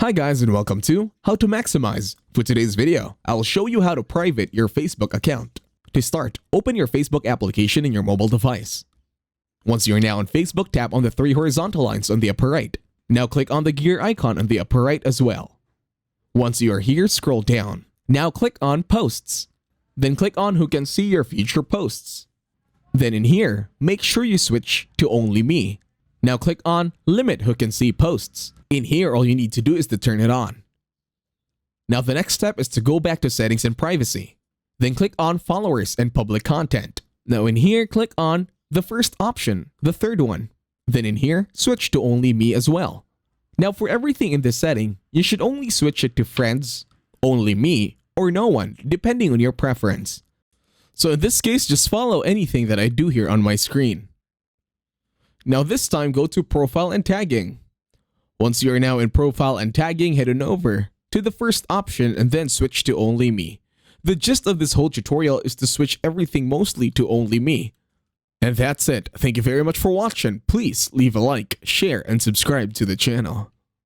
Hi guys and welcome to How to Maximize. For today's video, I'll show you how to private your Facebook account. To start, open your Facebook application in your mobile device. Once you're now on Facebook, tap on the three horizontal lines on the upper right. Now click on the gear icon on the upper right as well. Once you are here, scroll down. Now click on Posts. Then click on Who Can See Your Future Posts. Then in here, make sure you switch to Only Me. Now click on Limit Who Can See Posts. In here, all you need to do is to turn it on. Now the next step is to go back to Settings and Privacy. Then click on Followers and Public Content. Now in here, click on the first option, the third one. Then in here, switch to Only Me as well. Now for everything in this setting, you should only switch it to Friends, Only Me, or No One, depending on your preference. So in this case, just follow anything that I do here on my screen. Now this time, go to Profile and Tagging. Once you are now in Profile and Tagging, head on over to the first option and then switch to Only Me. The gist of this whole tutorial is to switch everything mostly to Only Me. And that's it. Thank you very much for watching. Please leave a like, share, and subscribe to the channel.